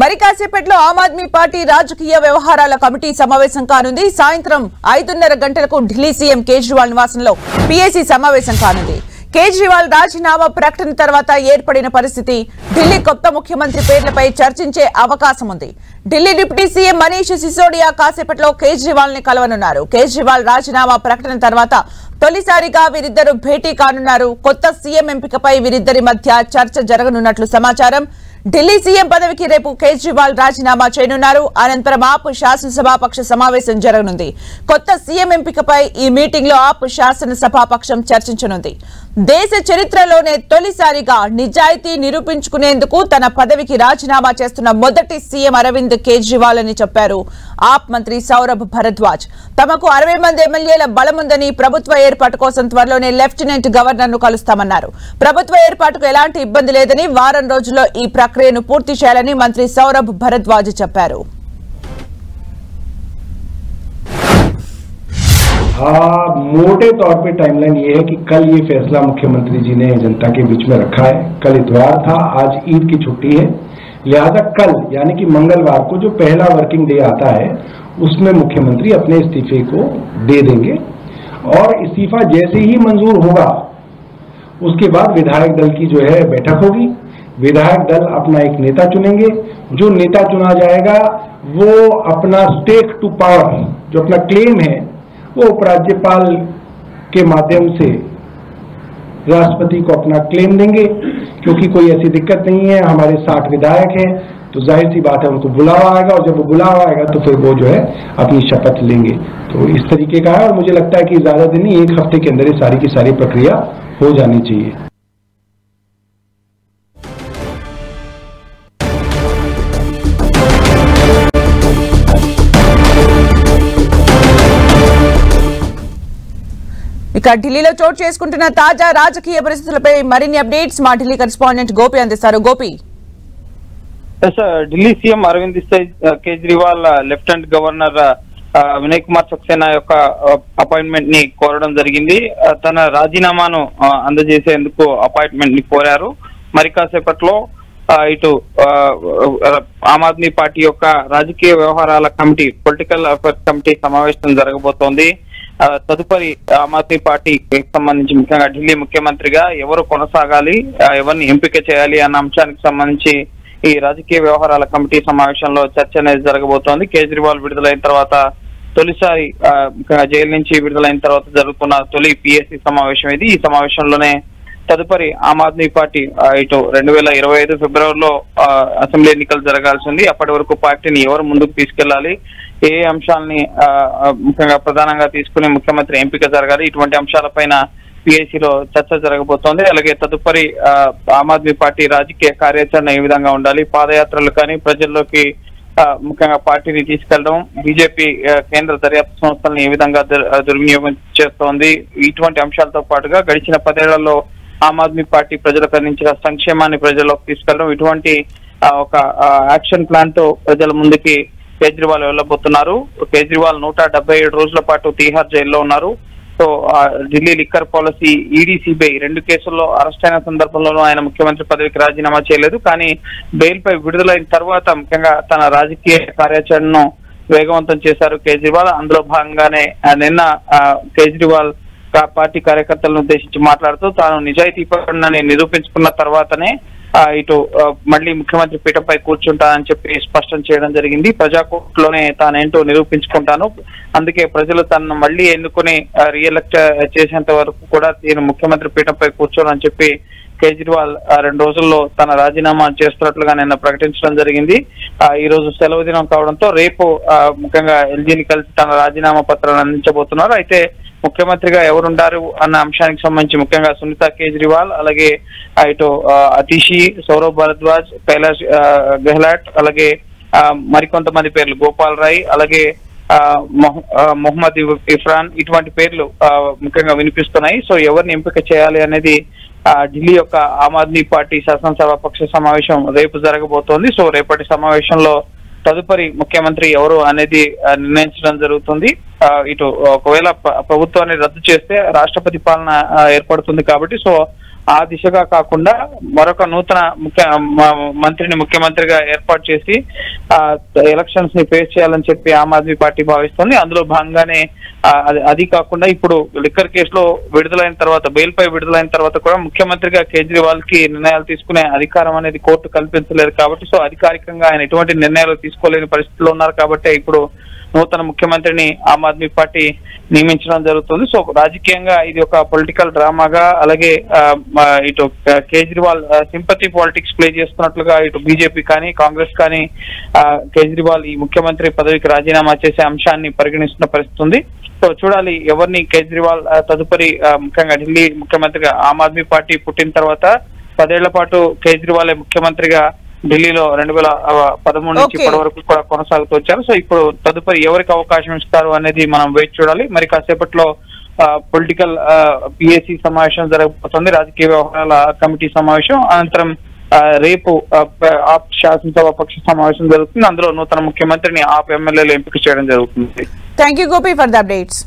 మరి కాసేపట్లో ఆమ్ ఆద్మీ పార్టీ రాజకీయ వ్యవహారాల కమిటీ సమావేశం కానుంది. సాయంత్రం 5:30 గంటలకు ఢిల్లీ సీఎం కేజ్రీవాల్ నివాసంలో పీఏసీ సమావేశం కానుంది. కేజ్రీవాల్ రాజీనామా ప్రకటన తర్వాత ఏర్పడిన పరిస్థితి, ఢిల్లీ కొత్త ముఖ్యమంత్రి పేర్లపై చర్చించే అవకాశం ఉంది. ఢిల్లీ డిప్యూటీ సీఎం మనీష్ సిసోడియా కాసేపట్లో కేజ్రీవాల్ ని కలవనున్నారు. కేజ్రీవాల్ రాజీనామా ప్రకటన తర్వాత తొలిసారిగా వీరిద్దరు భేటీ కానున్నారు. కొత్త సీఎం ఎంపికపై వీరిద్దరి మధ్య చర్చ జరగనున్నట్లు సమాచారం. ఢిల్లీ సీఎం పదవికి రేపు కేజ్రీవాల్ రాజీనామా చేయనున్నారు. అనంతరం ఆప్ శాసనసభాపక్ష సమావేశం జరగనుంది. కొత్త సీఎం ఎంపికపై ఈ మీటింగ్ లో ఆప్ శాసనసభాపక్షం చర్చించనుంది. దేశ చరిత్రలోనే తొలిసారిగా నిజాయితీ నిరూపించుకునేందుకు తన పదవికి రాజీనామా చేస్తున్న మొదటి సీఎం అరవింద్ కేజ్రీవాల్ అని చెప్పారు ఆప్ మంత్రి సౌరభ్ భరద్వాజ్. తమకు 60 మంది ఎమ్మెల్యేల బలముందని, ప్రభుత్వ ఏర్పాటు కోసం త్వరలోనే లెఫ్టినెంట్ గవర్నర్ ను కలుస్తామన్నారు. ప్రభుత్వ ఏర్పాటుకు ఎలాంటి ఇబ్బంది లేదని, వారం రోజుల్లో ఈ ప్రక్రియను పూర్తి చేయాలని మంత్రి సౌరభ్ భరద్వాజ్ చెప్పారు. मोटे तौर पे टाइमलाइन ये है कि कल ये फैसला मुख्यमंत्री जी ने जनता के बीच में रखा है. कल इतवार था, आज ईद की छुट्टी है, लिहाजा कल यानी कि मंगलवार को जो पहला वर्किंग डे आता है उसमें मुख्यमंत्री अपने इस्तीफे को दे देंगे और इस्तीफा जैसे ही मंजूर होगा उसके बाद विधायक दल की जो है बैठक होगी. विधायक दल अपना एक नेता चुनेंगे. जो नेता चुना जाएगा वो अपना स्टेक टू पावर, जो अपना क्लेम है, वो उपराज्यपाल के माध्यम से राष्ट्रपति को अपना क्लेम देंगे. क्योंकि कोई ऐसी दिक्कत नहीं है, हमारे 60 विधायक हैं, तो जाहिर सी बात है उनको बुलावा आएगा और जब वो बुलावा आएगा तो फिर वो जो है अपनी शपथ लेंगे. तो इस तरीके का है और मुझे लगता है कि ज्यादा दिन नहीं, 1 हफ्ते के अंदर ये सारी की सारी प्रक्रिया हो जानी चाहिए. ఇక ఢిల్లీలో చోటు చేసుకుంటున్న తాజా రాజకీయ పరిస్థితులపై మరిన్ని అప్డేట్స్ మా ఢిల్లీ కరెస్పాండెంట్ గోపి అందిస్తారు. Gopi, Delhi CM Arvind Kejriwal lieutenant governor Vinay Kumar Saxena యొక్క అపాయింట్మెంట్ ని కోరడం జరిగింది. తన రాజీనామాను అందజేసేందుకు అపాయింట్మెంట్ ని కోరారు. మరి కాసేపట్లో ఇటు ఆమ్ ఆద్మీ పార్టీ యొక్క రాజకీయ వ్యవహారాల కమిటీ, పొలిటికల్ అఫైర్స్ కమిటీ సమావేశం జరగబోతోంది. తదుపరి ఆమ్ ఆద్మీ పార్టీకి సంబంధించి ముఖ్యంగా ఢిల్లీ ముఖ్యమంత్రిగా ఎవరు కొనసాగాలి, ఎవరిని ఎంపిక చేయాలి అన్న అంశానికి సంబంధించి ఈ రాజకీయ వ్యవహారాల కమిటీ సమావేశంలో చర్చ అనేది జరగబోతోంది. కేజ్రీవాల్ విడుదలైన తర్వాత తొలిసారి జైలు నుంచి విడుదలైన తర్వాత జరుగుతున్న తొలి పిఎస్సి సమావేశం ఇది. ఈ సమావేశంలోనే తదుపరి ఆమ్ ఆద్మీ పార్టీ ఇటు 2025 ఫిబ్రవరిలో అసెంబ్లీ ఎన్నికలు జరగాల్సి ఉంది. అప్పటి వరకు పార్టీని ఎవరు ముందుకు తీసుకెళ్లాలి, ఏ అంశాలని ముఖ్యంగా ప్రధానంగా తీసుకుని ముఖ్యమంత్రి ఎంపిక జరగాలి, ఇటువంటి అంశాలపైన పిఎస్సిలో చర్చ జరగబోతోంది. అలాగే తదుపరి ఆమ్ ఆద్మీ పార్టీ రాజకీయ కార్యాచరణ ఏ విధంగా ఉండాలి, పాదయాత్రలు కానీ ప్రజల్లోకి ముఖ్యంగా పార్టీని తీసుకెళ్లడం, బీజేపీ కేంద్ర దర్యాప్తు సంస్థలను ఏ విధంగా దుర్వినియోగం చేస్తోంది, ఇటువంటి అంశాలతో పాటుగా గడిచిన 10 ఏళ్లలో ఆమ్ ఆద్మీ పార్టీ ప్రజలకు అందించిన సంక్షేమాన్ని ప్రజల్లోకి తీసుకెళ్లడం, ఇటువంటి ఒక యాక్షన్ ప్లాన్ తో ప్రజల ముందుకి కేజ్రీవాల్ వెళ్లబోతున్నారు. కేజ్రీవాల్ 177 రోజుల పాటు తీహార్ జైల్లో ఉన్నారు. So Delhi liquor policy, ED, CBI 2 కేసుల్లో అరెస్ట్ అయిన సందర్భంలోనూ ఆయన ముఖ్యమంత్రి పదవికి రాజీనామా చేయలేదు. కానీ బెయిల్ పై విడుదలైన తర్వాత ముఖ్యంగా తన రాజకీయ కార్యాచరణను వేగవంతం చేశారు కేజ్రీవాల్. అందులో భాగంగానే నిన్న కేజ్రీవాల్ పార్టీ కార్యకర్తలను ఉద్దేశించి మాట్లాడుతూ తాను నిజాయితీ పరుడని నిరూపించుకున్న తర్వాతనే ఇటు మళ్ళీ ముఖ్యమంత్రి పీఠంపై కూర్చుంటానని చెప్పి స్పష్టం చేయడం జరిగింది. ప్రజాకోర్టులోనే తానేంటో నిరూపించుకుంటాను, అందుకే ప్రజలు తనను మళ్ళీ ఎన్నుకుని రీఎలెక్ట్ చేసేంత వరకు కూడా నేను ముఖ్యమంత్రి పీఠంపై కూర్చోనని చెప్పి కేజ్రీవాల్ 2 రోజుల్లో తన రాజీనామా చేస్తున్నట్లుగా నిన్న ప్రకటించడం జరిగింది. ఈ రోజు సెలవు దినం కావడంతో రేపు ముఖ్యంగా ఎల్జీని కలిసి తన రాజీనామా పత్రాన్ని అందించబోతున్నారు. అయితే ముఖ్యమంత్రిగా ఎవరుంటారు అన్న అంశానికి సంబంధించి ముఖ్యంగా సునీత కేజ్రీవాల్, అలాగే ఇటు అతిషి, సౌరవ్ భరద్వాజ్, కైలాష్ గెహ్లాట్, అలాగే మరికొంతమంది పేర్లు, గోపాల్ రాయ్, అలాగే మొహమ్మద్ ఇఫ్రాన్, ఇటువంటి పేర్లు ముఖ్యంగా వినిపిస్తున్నాయి. సో ఎవరిని ఎంపిక చేయాలి అనేది ఢిల్లీ యొక్క ఆమ్ ఆద్మీ పార్టీ శాసనసభాపక్ష సమావేశం రేపు జరగబోతోంది. సో రేపటి సమావేశంలో తదుపరి ముఖ్యమంత్రి ఎవరు అనేది నిర్ణయించడం జరుగుతుంది. ఇటు ఒకవేళ ప్రభుత్వాన్ని రద్దు చేస్తే రాష్ట్రపతి పాలన ఏర్పడుతుంది కాబట్టి సో ఆ దిశగా కాకుండా మరొక నూతన మంత్రిని ముఖ్యమంత్రిగా ఏర్పాటు చేసి ఎలక్షన్స్ ని ఫేస్ చేయాలని చెప్పి ఆమ్ ఆద్మీ పార్టీ భావిస్తుంది. అందులో భాగంగానే అది కాకుండా ఇప్పుడు లిక్కర్ కేసులో విడుదలైన తర్వాత, బెయిల్ పై విడుదలైన తర్వాత కూడా ముఖ్యమంత్రిగా కేజ్రీవాల్ కి నిర్ణయాలు తీసుకునే అధికారం అనేది కోర్టు కల్పించలేదు కాబట్టి, సో అధికారికంగా ఆయన ఎటువంటి నిర్ణయాలు తీసుకోలేని పరిస్థితిలో ఉన్నారు కాబట్టి ఇప్పుడు నూతన ముఖ్యమంత్రిని ఆమ్ ఆద్మీ పార్టీ నియమించడం జరుగుతుంది. సో రాజకీయంగా ఇది ఒక పొలిటికల్ డ్రామాగా, అలాగే ఇటు కేజ్రీవాల్ సింపతి పాలిటిక్స్ ప్లే చేస్తున్నట్లుగా ఇటు బీజేపీ కానీ కాంగ్రెస్ కానీ కేజ్రీవాల్ ఈ ముఖ్యమంత్రి పదవికి రాజీనామా చేసే అంశాన్ని పరిగణిస్తున్న పరిస్థితి ఉంది. సో చూడాలి ఎవరిని కేజ్రీవాల్ తదుపరి ముఖ్యంగా ఢిల్లీ ముఖ్యమంత్రిగా, ఆమ్ ఆద్మీ పార్టీ పుట్టిన తర్వాత 10 ఏళ్ల పాటు కేజ్రీవాల్ ముఖ్యమంత్రిగా ఢిల్లీలో 2013 నుంచి ఇప్పటి వరకు కూడా కొనసాగుతూ వచ్చారు. సో ఇప్పుడు తదుపరి ఎవరికి అవకాశం ఇస్తారు అనేది మనం వేచి చూడాలి. మరి కాసేపట్లో పొలిటికల్ పిఎసి సమావేశం జరగబోతుంది, రాజకీయ వ్యవహారాల కమిటీ సమావేశం. అనంతరం రేపు ఆప్ శాసనసభ పక్ష సమావేశం జరుగుతుంది. అందులో నూతన ముఖ్యమంత్రిని ఆప్ ఎమ్మెల్యేలు ఎంపిక చేయడం జరుగుతుంది. Thank you Gopi for the updates.